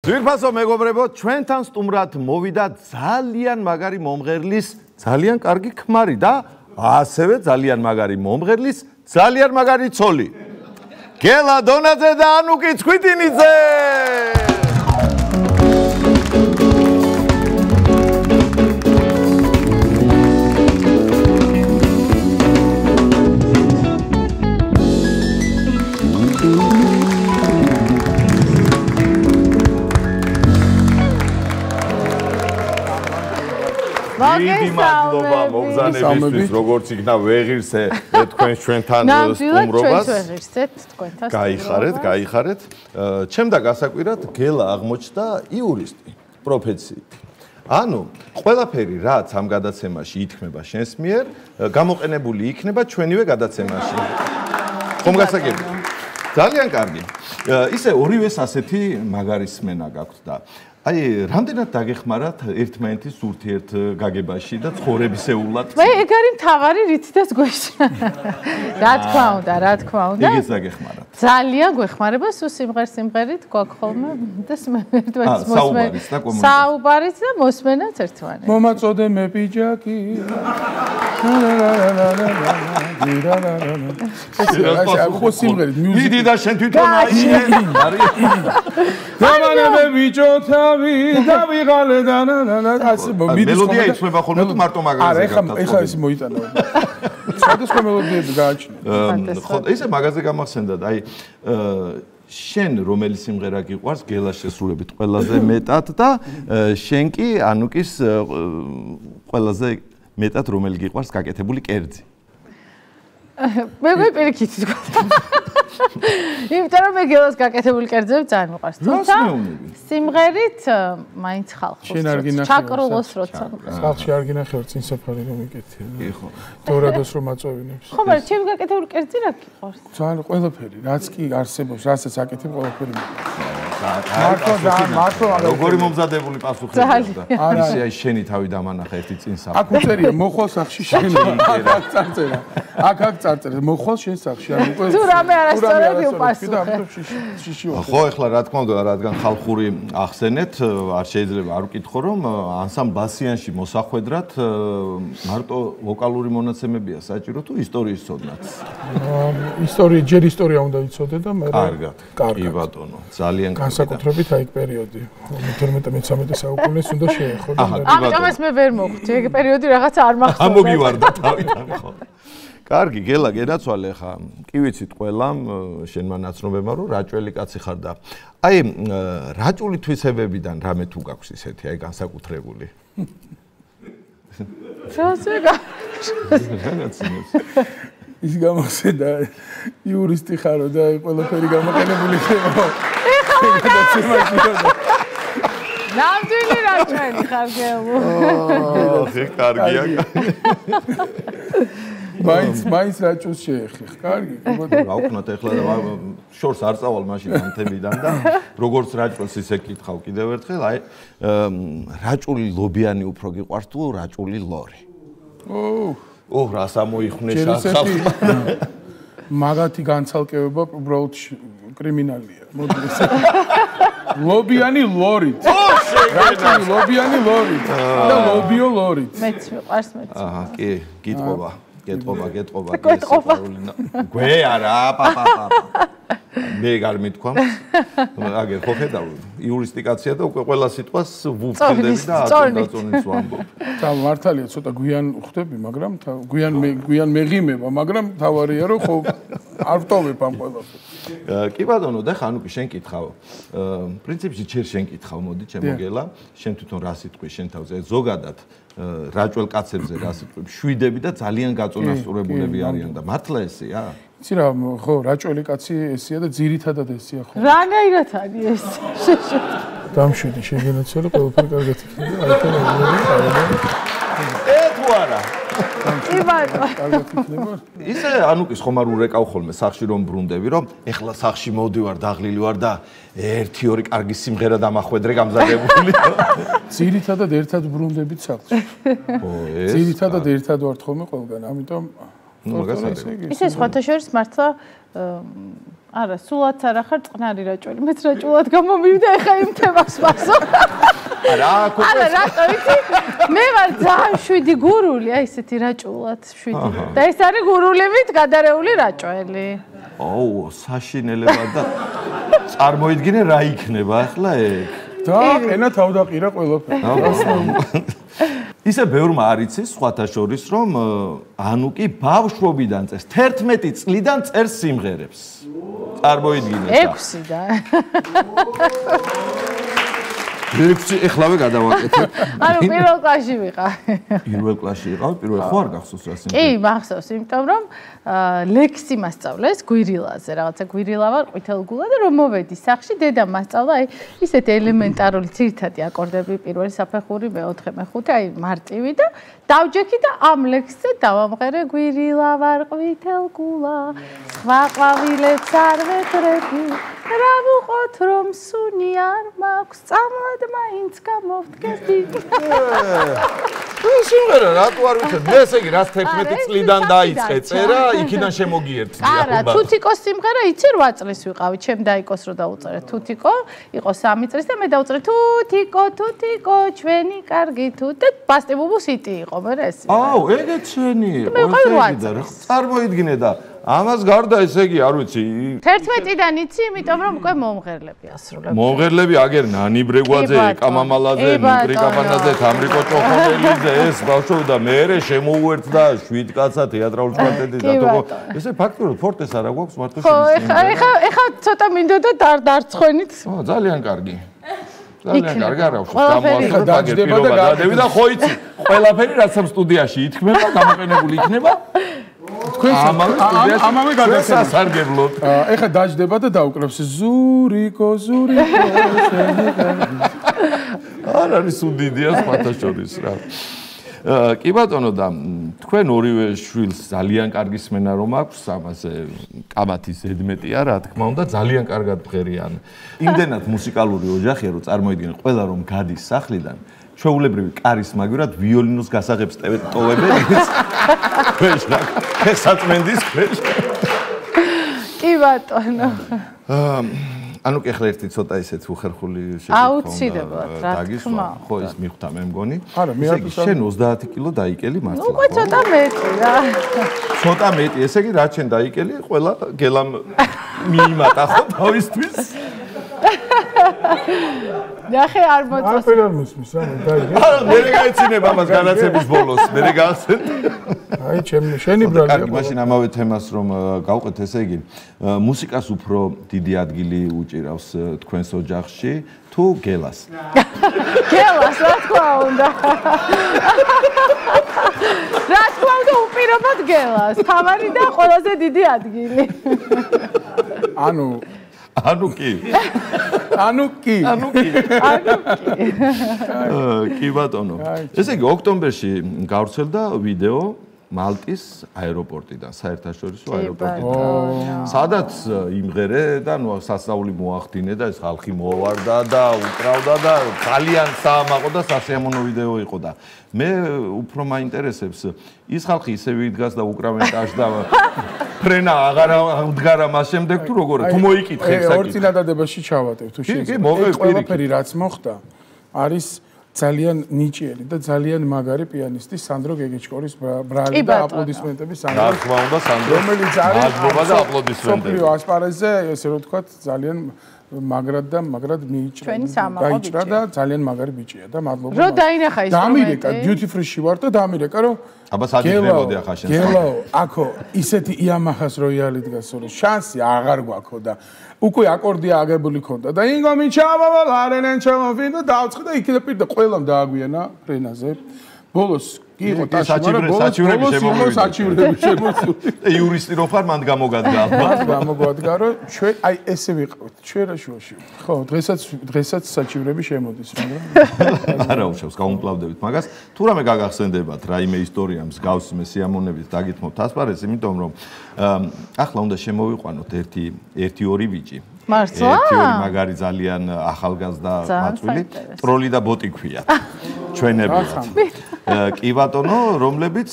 ძვირფასო მეგობრებო, ჩვენთან სტუმრად მოვიდა ძალიან მაგარი მომღერლის, ძალიან კარგი ქმარი და ასევე ძალიან მაგარი მომღერლის, ძალიან მაგარი ცოლი. გელა დონაძე და ანუკი ცხვიტინიძე. დიდი მადლობა მოგზანებისთვის, როგორც იქნა ვეღირსე თქვენ ჩვენთან სტუმრობას. გაიხარეთ. ჩემდა გასაკვირად გელა აღმოჩნდა იურისტი პროფეციით. ანუ ყველაფერი რაც ამ გადაცემაში ითქმება შენს მიერ, გამოყენებული იქნება ჩვენივე გადაცემაში. ხომ გასაგებია? ძალიან კარგი. ისე ორივეს ასეთი მაგარი სმენა გაქვთ და აი, რამდენად დაგეხმარათ ერთმანეთის ურთიერთ გაგებაში და ცხოვრებისეულად? მე ეგ არის მთავარი რითიც გვეშა. რა თქმა უნდა. ეგეც დაგეხმარათ. ძალიან გვეხმარება, სულ სიმღერით გვაქვს ხოლმე და საუბარიც და მოსმენაც ერთმანეთს. მომაწოდე მე პიჯაკი. ხო სიმღერით მიდი და შენ თვითონ აიე. დამანებე ბიჭოთა დავიღალე და მელოდია იცვლება ხოლმე თუ მარტო მაგაზე გაგდა. ეხლა ის მოიტანა. სხვადასხვა მელოდიები გააჩნია. ხო, ისე მაგაზე გამახსენდა და აი შენ რომელი სიმღერა გიყვარს გელას შესრულებით ყველაზე მეტად და შენ კი ანუკის ყველაზე მეტად რომელი გიყვარს გაკეთებული კერძი? მე პირიქით ვთქვა. იმიტომ რომ მე გელას გაკეთებული კერძები ძალიან მიყვარს. თუმცა სიმღერით მაინც ხალხს. შენ არ გინახე. ჩაკრულოს როცა. ხალხში არ გინახე ვარ წინ საფარი რომ იკეთე. ხო. დორადოს რომ აწოვინებს. ხო, მაგრამ ჩემ გაკეთებული კერძი რა გიყვარს? ძალიან ყველაფერი, რაც კი არსებობს, რასაც აკეთებ ყველაფერი. მართლა როგორი მომზადებული პასუხი და ისე აი შენი თავი დამანახა ერთი წინ საფარი. აქ უწერია მოხვალ სახში შენ. აქ წარწერა. აქ წარწერა მოხვალ შენ სახში. ანუ თუ რამე არასწორები უპასუხე. ხო, ეხლა რა თქმა უნდა, რადგან ხალხური ახსენეთ, არ შეიძლება არ ვკითხო, რომ ანსამბლ ბასიანში მოსახვედრად მარტო ვოკალური მონაცემებია საჭირო თუ ისტორიის ცოდნაც? ჯერ ისტორია უნდა იცოდე და მე კარგად. კი ბატონო, ძალიან კარგი. განსაკუთრებით აი პერიოდი 12-13 საუკუნეს უნდა შეეხო და ამიტომაც მე ვერ მოხვდი. ეგ პერიოდი რაღაცა არ მახსოვს. ამოგივარდა თავიდან ხო. კარგი, გელა გენაცვალე ხა. კი ვიცით ყველამ შენმა ნაცნობებმა რომ რაჭველი კაცი ხარ და აი რაჭული თვისებებიდან რამე თუ გაქვს ისეთი აი განსაკუთრებული? ის გამოსედა იურისტი ხარო და აი ყველაფერი გამოყენებული ხება. ნამდვილი რაჭველი ხარ გელო. ხე კარგია. მაინც რაჭოს შეეხი, კარგი. რა ვქნათ ეხლა შორს არ წავალ მაშინ ანთებიდან და როგორც რაჭოს ისე კითხავ კიდევ ერთხელ, აი რაჭული ლობიანი უფრო გიყვარს თუ რაჭული ლორი? რას ამოიხვნე ხალხმა. მაგათი განცალკევება უბრალოდ კრიმინალია. მოდი ესე. ლობიანი ლორით. რაჭული ლობიანი ლორით და ლობიო ლორით. მეც მიყვარს მეც. აჰა, კი, გიტყობა. გეტყობა. გვე არა, პაპა. მე არ მithქვამს. აგერ ხო ხედავ, იურისტიკაცია და უკვე ყველა სიტყვას ვუფრთხილდები და აწონდაწონებს ვამბობ. და მართალია ცოტა გვიან ხვდები, მაგრამ გვიან მეღიმება, მაგრამ თავარია რომ ხო არ ვტოვებ ამ ყველაფერს. კი ბატონო, და ხანუკი შენ კითხავ. პრინციპში შენ კითხავ, მოდი ჩემო გელა, შენ თვითონ რა სიტყვი შენ თავზე ზოგადად რაჭველ კაცებზე რა სიტყვი შვიდები და ძალიან გაწონასწორებულები არიან და მართლა ესეა? იცი რა, ხო, რაჭველი კაცი ესეა და ძირითადად ესეა ხო. რანაირად არის ეს? დამშვიდი შეგენაცვალე ყველაფერი კარგად იქნება. თუ არა. ისე ანუკის ხომ არ ურეკავ ხოლმე სახში რომ ბრუნდები, რომ ეხლა სახში მოვდივარ, დაღლილი ვარ და 1-2 კარგი სიმღერა დამახვედრე გამზადებული. ძირითადად ერთად ბრუნდებით სახში. ძირითადად ერთად ვართ ხოლმე ყველგან, ამიტომ ისე სხვათა შორის მართლა არა, სულაც არ ახარ წყნარი რაჭველი. მეც რაჭულად გამომივიდა, ეხა იმ თემას ვასწავლ. არა, რატო იცი? მე ვარ ძალიან შვიდი გურული, აი ესეთი რაჭულად შვიდი. და ეს არის გურულებით გადარეული რაჭველი. ოუ, საშინელება და წარმოიდგინე რა იქნება ახლა ეგ. და ენა თავდაყირა ყველაფერი. ისე ბევრმა არ იცის სხვათა შორის რომ ანუკი ბავშვობიდან წერს 11 წლიდან წერს სიმღერებს. წარმოიდგინეთ. 6 და 6 ეხლავე გადავაკეთებ. ანუ პირველ კლასში ვიყავ. პირველ კლასში იყავ, პირველ ხო არ გახსოვს რა სიმღერა? კი, მახსოვს, იმიტომ რომ ლექსი მასწავლეს გვირილაზე, რაღაცა გვირილა ვარ, ყვითელგულა და რომ მოვედი სახში, დედამ მასწავლა აი ისეთი ელემენტარული ძირითადი აკორდები, პირველი საფეხური, მეოთხე, მეხუთე, აი მარტივი და დავჯექი და ამ ლექსზე დავამღერე გვირილა ვარ, ყვითელგულა, სხვა ყვავილებს არ ვეძრები, რა ვუყოთ რომ სუნი არ მაქვს, წამლად მაინც გამოვდგეს დიდ. ეს სიმღერა რატო არ ვიცი? მე ესე იგი რას 11 წლიდან დაიწყე წერა, იქიდან შემოგიერთდი. არა, თუთიკოს სიმღერა იცი 8 წლის ვიყავი, ჩემ დაიკოს რო დაუწერე თუთიკო, იყო 3 წლის და მე დაუწერე თუთიკო, თუთიკო, ჩვენი კარგი თუთი, ბასტებუბუს იტი იყო, მე რა ეს. აუ, ეგეც შენი იყო. წარმოიდგინე და ამას გარდა ესე იგი არ ვიცი 11-დან იცი, იმიტომ რომ უკვე მომღერლები ასრულებ. მომღერლები აგერ ნანი ბრეგვაძე, კამამალაძე, მიკრიკა ფანაძე, თამრიკო ჭოხონელიძე, ეს ბავშვები და მე შემოუერთდა 7 კაცსა თეატრალური კვარტეტი და თქო ესე ფაქტურად ფორტეს არა გვაქვს მარტო შენ. ხო, ეხა ცოტა მინდოდა დარწხვენით. ო, ძალიან კარგი. ძალიან კარგი არა უშო გამოახდა დაჯდება და გადადები და ხო იცი, ყველაფერი რაც ამ სტუდიაში ითქმება, გამოყენებული იქნება. ამავე გადაცემა სასარგებლოდ. ეხა დაждდება და დაუკრავს ზურიკო ზურიკო. არ არის უდიდია სხვათა შორის რა. კი ბატონო და თქვენ ორივე შვილს ძალიან კარგი სმენა რომ აქვს, ამაზე კამათის ზედმეტია რა თქმა უნდა, ძალიან კარგად ბღერიან. იმდენად მუსიკალური ოჯახია რომ წარმოიდგინე ყველა რომ გადის სახლიდან ჩვეულებრივი კარის მაგვირად ვიოლინოს გასაღებს ტოვებენ ქვეშ რა ხესაწმენდის ქვეშ. კი ბატონო. ანუ კი ახლა ერთი ცოტა ისეთ უხერხული შეკითხვა. აუცილებლად, რა თქმა უნდა. ხო ის მიხვდა მე მგონი. არა, მე არ შენ 30 კილო დაიკელი მართლა. უკვე ცოტა მეტი რა. ცოტა მეტი, ესე იგი რა შენ დაიკელი, ყველა გელამ მიიმატა ხო თავისთვის. ნახე არ მოწოს. არ მოსმის რა, დაიგე. არა, მე გაეცინება ამას განაცემის ბოლოს, მე გავხსენ. აი, შენი ბრალია. კარგი, მაშინ ამავე თემას რომ გავყეთ, ესე იგი, მუსიკას უფრო დიდი ადგილი უჭირავს თქვენს ოჯახში თუ გელას? გელას, რა თქმა უნდა. რა თქმა უნდა, უპირობოდ გელას. თავარი და ყველაზე დიდი ადგილი. ანუ კი. კი ბატონო. ესე იგი ოქტომბერში გავრცელდა ვიდეო მალტის აეროპორტიდან, საერთაშორისო აეროპორტიდან. სადაც იმღერე და ნუ სასწაული მოახდინე და ეს ხალხი მოვარდა და უკრავდა და ძალიან საამაყო და სასიამოვნო ვიდეო იყო და მე უფრო მაინტერესებს ის ხალხი ისევ იდგას და უკრავენტაჟ და ფრენა აღარ მდგარა მას შემდეგ თუ როგორ თუ მოიკითხე საკითხი. ორ წინადადებაში ჩავატებ თუ შეიძლება. ყველაფერი რაც მოხდა არის ძალიან ნიჭიერი და ძალიან მაგარი პიანისტი სანდრო გეგეჩკორის ბრალი და აპლოდისმენტები სანდრო. რა თქმა უნდა სანდრო. რომელიც არის მადლობა და აპლოდისმენტები. სოფლიო ასპარეზზე ესე რომ ვთქვათ ძალიან მაგრად მიიჭრა. დაიჭრა და ძალიან მაგარი ბიჭია და მადლობა. რო დაინახა ის დამირეკა duty free-ში ვარ და დამირეკა რომ აბა სადიღებოდი ახლა შენ. გელაო, აქო ისეთი იამაჰას როიალი დგას რომ შანსი აღარ გვაქვს და უკვე აკორდია აგებული ქონდა და ინგო მიჩავა ლარენენ ჩამოვიდა და დავწყდა და იქიდან პირდა ყველამ დააგვიანა ფრენაზე. ბოლოს კი იყო საჩივრები შემოვიდა. იურისტი რო ხარ მანდ გამოგადგა ალბათ. გამოგვადგა რომ ჩვენ აი ესე ვიყავით ჩვენაშუაში. ხო, დღესაც საჩივრები შემოდის, მაგრამ არა უშავს გაუმკლავდებით მაგას. თუ რამე გაგახსენდებათ რაიმე ისტორია მსგავსი მე სიამოვნებით დაგითმობთ ასპარეზს, იმიტომ რომ ახლა უნდა შემოვიყვანოთ ერთი ორი ბიჭი. მართლა? ერთი ორი მაგარი ძალიან ახალგაზრდა მაწვილი, ტროლი და ბოტი ქვია. ჩვენებიათ. კი ბატონო, რომლებიც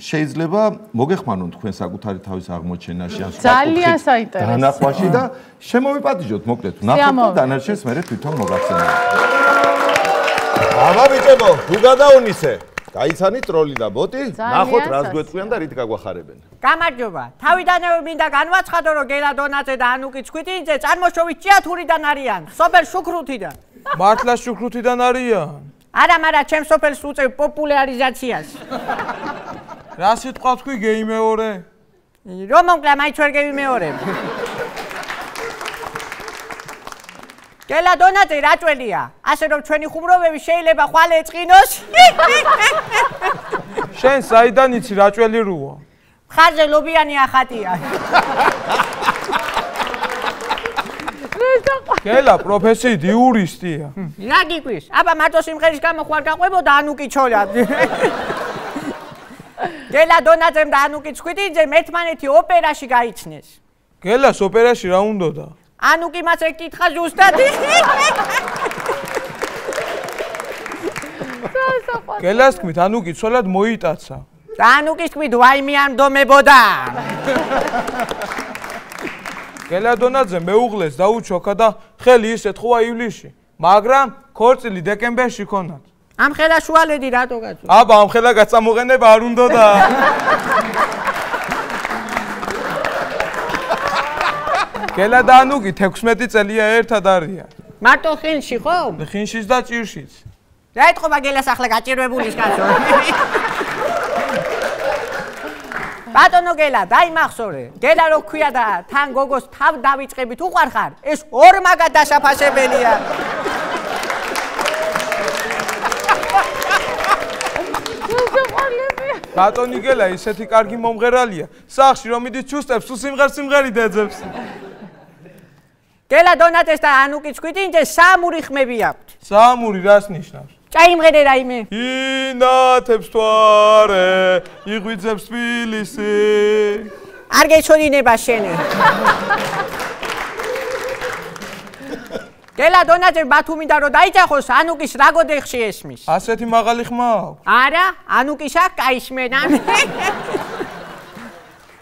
შეიძლება მოგეხმაროთ თქვენ საკუთარი თავის აღმოჩენაში ან ძალიან საინტერესო. დანახვაში და შემოვიპატიჟოთ მოკლედ. ნახოთ და დანარჩენს მე თვითონ მოგახსენებთ. აბა ბიჭებო, თუ გადაუნისე. გაიცანი ტროლი და ბოტი, ნახოთ რას გვეტყვიან და რით გაგვახარებენ. გამარჯობა. თავიდანვე მინდა განვაცხადო, რომ გელა დონაძე და ანუკი ცხვიტინიძე წარმოშობით ჭიათურიდან არიან, სოფელ შუქრუთიდან. მართლა შუქრუთიდან არიან? არა, მაგრამ ჩემ სოფელს უწევ პოპულარიზაციას. რა სიტყვა თქვი გეიმეორე? რომ მომკლა მაინც ვერ გევიმეორებ. გელა დონაძე რაჭველია, ასე რომ ჩვენი ხუმრობები შეიძლება ხვალე ეწყინოს. შენ საიდან იცი რაჭველი როა? ხარზე ლობიანი ახატია. გელა პროფესიით იურისტია. რა გიკვირს? აბა მარტო სიმღერის გამო ხوار გაყვებოდა ანუკი ჩოლა. გელა დონაძემ და ანუკი ცხვიტინიძემ ერთმანეთი ოპერაში გაიცნეს. გელას ოპერაში რა უნდოდა? ანუკი მას ეკითხა ზუსტად. გელას თქმით ანუკი ცოლად მოიტაცა. და ანუკის თქმით ვაიმე არ მდომებოდა. გელა დონაძე მეუღლეს დაუჩოქა და ხელი ისე თხვა ივლისში, მაგრამ ქორწილი დეკემბერში ქონათ. ამ ხელა შუალედი რატო გაწვა? აბა ამ ხელა გაწამოყენება არ უნდოდა. გელა და ანუკი 16 წელია ერთად არიან. მარტო ხილში ხო? ხინშიც და ჭირშიც. რა ეთქობა გელას ახლა გაჭირვებულის კაცო? ბატონო გელა, დაიმახსოვრე. გელა რო ქვია და თან გოგოს თავ დავიწყებით უყარხარ, ეს ორმაგად დაშაფასებელია. ბატონი გელა ისეთი კარგი მომღერალია. სახში რომ მიდის ჩუსტებს, თუ სიმღერი დეძებს. გელა დონაძეს და ანუკი ცხვიტინიძეს საამური ხმები აქვთ. საამური რას ნიშნავს? წაიმღერე რაიმე. ინათებს თვარე, იღვიძებს თბილისი. არ გეჩვენება შენი. გელა დონაძე ბათუმიდან რო დაიძახოს, ანუკის რა გოდეხში ესმის. ასეთი მაღალი ხმა აქვს? არა, ანუკის აქ კაისმენა.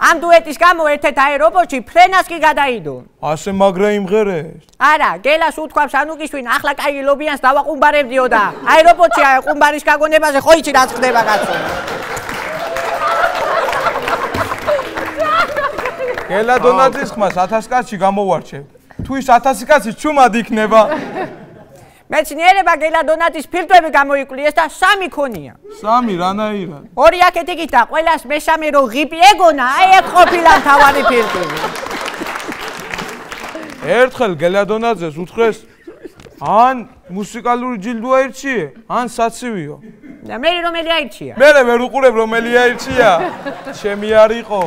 ამ დუეტის გამო ერთ-ერთ აეროპორტში ფრენას კი გადაიდო. ასე მაგრა იმღერეს? არა, გელას უთქვამს ანუკისვინ, ახლა კაი ლობიანს დავაყუმბარებდიო და აეროპორტში ყუმბარის გაგონებაზე ხო იცი რაც ხდება კაცო. გელა დონაძის ხმას 1000 კაცში გამოვარჩევ. თუ ის 1000 კაცი ჩუმად იქნება. მეცნიერება გელა დონაძის ფილტვები გამოიკვლიეს და 3 ქონია. 3 რანაირად? 2 აქეთ იქით და ყველას მესამე რო ღიპი ეგონა, აი ეგ ყოფილა მთავარი ფილტვები. ერთხელ გელა დონაძეს უთხრეს ან მუსიკალური ჯილდო აირჩიე, ან საცივიო. და მე რომელი აირჩია? მე ვერ უყურებ რომელი აირჩია. ჩემი არ იყო.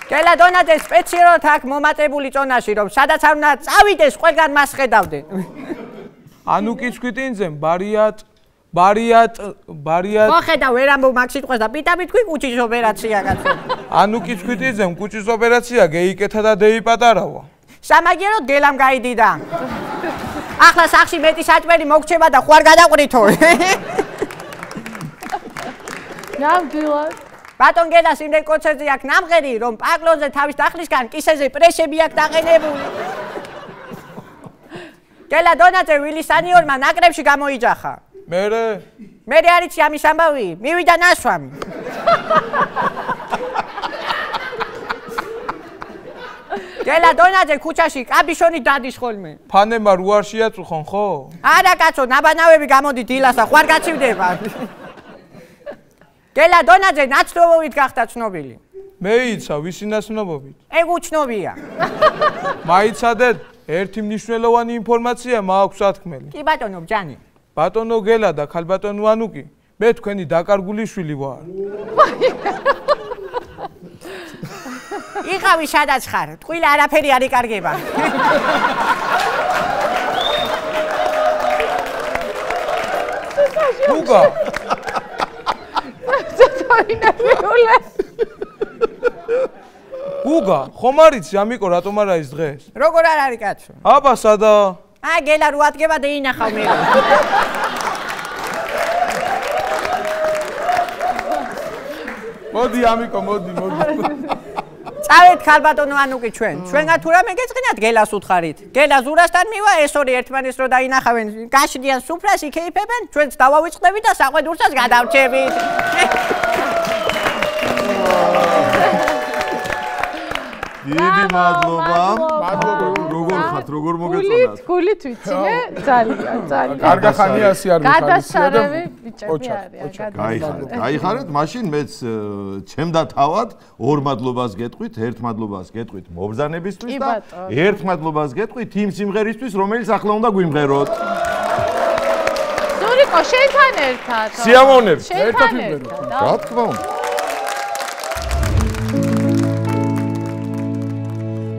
გელა დონაძე სპეციალურად აქ მომატებული წონაში რომ სადაც არ უნდა წავიდეს ყველგან მას ხედავდნენ. ანუკი ცხვიტინიძემ ბარიატ ხო ხედავ ვერ ამბობ მაგ სიტყვას და პიტამით თქვი კუჭის ოპერაცია კაცო. ანუკი ცხვიტინიძემ კუჭის ოპერაცია გეიკეთა და დეიპატარავა. სამაგიეროდ გელამ გაიდიდა. ახლა სახში მეტი საჭმელი მოგჩება და ხوار გადაყვრითო. ნამდვილად. ბატონ გელას იმდენ კონცერტზე აქ ნამღერი რომ პაკლონზე თავის დახლისგან კისეზე პრესები აქ დაყენებული. გელა დონაძე ვილისანიორმა ნაკრებში გამოიჯახა. მე არიცი ამის ამბავი, მივიდა ნასვამი. გელა დონაძე ქუჩაში კაბიშონი დადის ხოლმე. ფანემა რუარ შეაწუხონ ხო? არა კაცო, ნაბანავები გამოდი დილასა, ხوار გაცივდება. გელა დონაძე ნაცნობობით გახდა ცნობილი. მეიცა ვისი ნაცნობობით? ეგ უცნობია. მაიცადეთ, ერთი მნიშვნელოვანი ინფორმაცია მაქვს ათქმელი. კი ბატონო ბჯანი. ბატონო გელა და ქალბატონო ანუკი, მე თქვენი დაკარგული შვილი ვარ. იყავი სადაც ხარ, ტყუილა არაფერი არ იკარგება. უგა გუგა, ხომ არიცი ამიკო რატომ არ არის დღეს? როგორ არ არის კაცო? აბა სადა? აი გელა რო ადგება და ინახავ მე. მოდი ამიკო, მოდი. წავით ქალბატონო ანუკი ჩვენგან თუ რამე გეწყინათ გელას უთხარით. გელა ზურასთან მივა ეს ორი ერთმანეთს რო დაინახავენ, გაშდიან სუფრას იქეიფებენ, ჩვენც დავავიწყდებით და საყვედურსაც გადავრჩებით. დიდი მადლობა. როგორ ხართ, როგორ მოგეწონათ? გულით ვიცინე, ძალიან. კარგა ხანია ასე არ მიხარია. გადასარევი ბიჭები არიან. გაიხარეთ, მაშინ მეც ჩემდა თავად ორ მადლობას გეტყვით, ერთ მადლობას გეტყვით მობრძანებისთვის და ერთ მადლობას გეტყვით იმ სიმღერისთვის, რომელიც ახლა უნდა გვიმღეროთ. ზურიკო, შენთან ერთად. სიამოვნებით. შენთან ერთად. რა თქმა უნდა.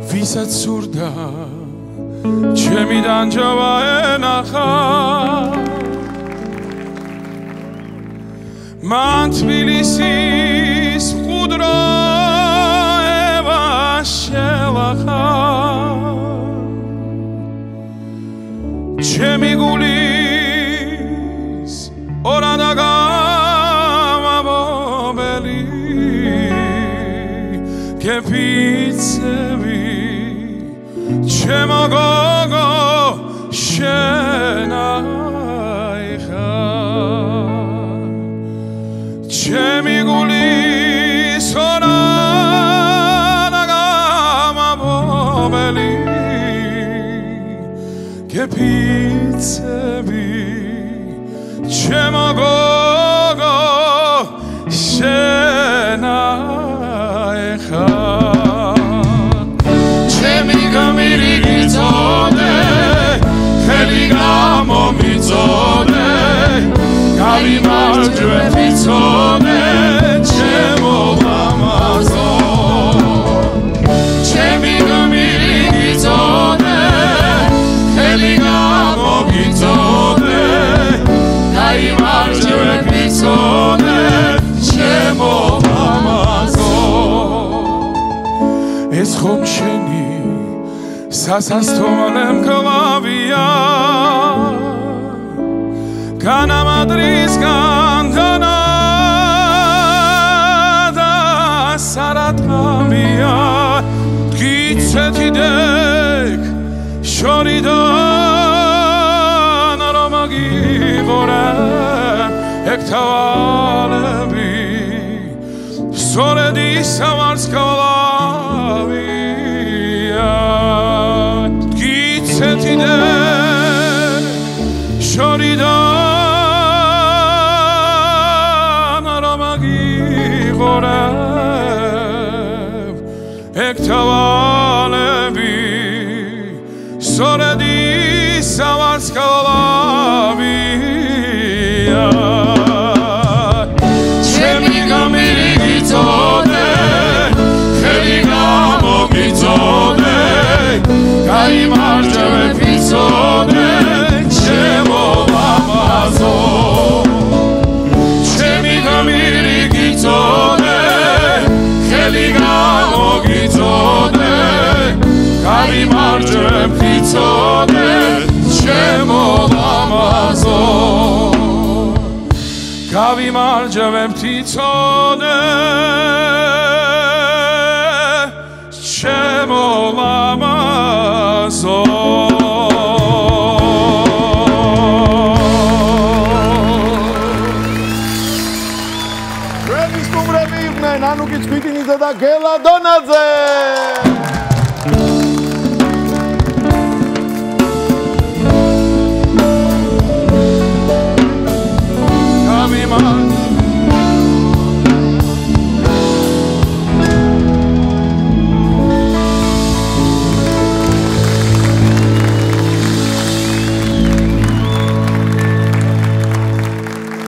ვისაც სურდა ჩემი დანჯავა ენახა მან თბილისის მყუდრო ევა შელახა ჩემი გულის ორადა გამაბობელი გეფიცები ჩემო გოგო შენაიხა ჩემი გულის ორადა გამაბობელი გეფიცები ჩემო გოგო შენაიხა ჩემი გამირი გიწოდე ხელი გამომიწოდე გავიმარჯვე ვიცოდე ჩემო მამაზო ჩემი გამირი გიწოდე ხელი გამომიწოდე გავიმარჯვე ვიცოდე ჩემო მამაზო ეს ხომ შენი სასასთვალე მკლავია განამადრისგან და სარატყამია გიცეთიდეკ შორიდან რომ აგიღორე ეგ თავალები სწორედ ისა ვარსკვლავია გიცეთიდეკ შორიდან რომ აგიღორებ ეგ თავალები სწორედ ისა ვარსკვლავია ჩემი გამირი გიწოდე ხელი გამომიწოდე გაიმარჯვე ვიცოდე ჩემო მამაზო ჩემი გამირი გიწოდე ხელი გამომიწოდე გაიმარჯვე ვიცოდე ჩემო მამაზო გავიმარჯვე ვიცოდე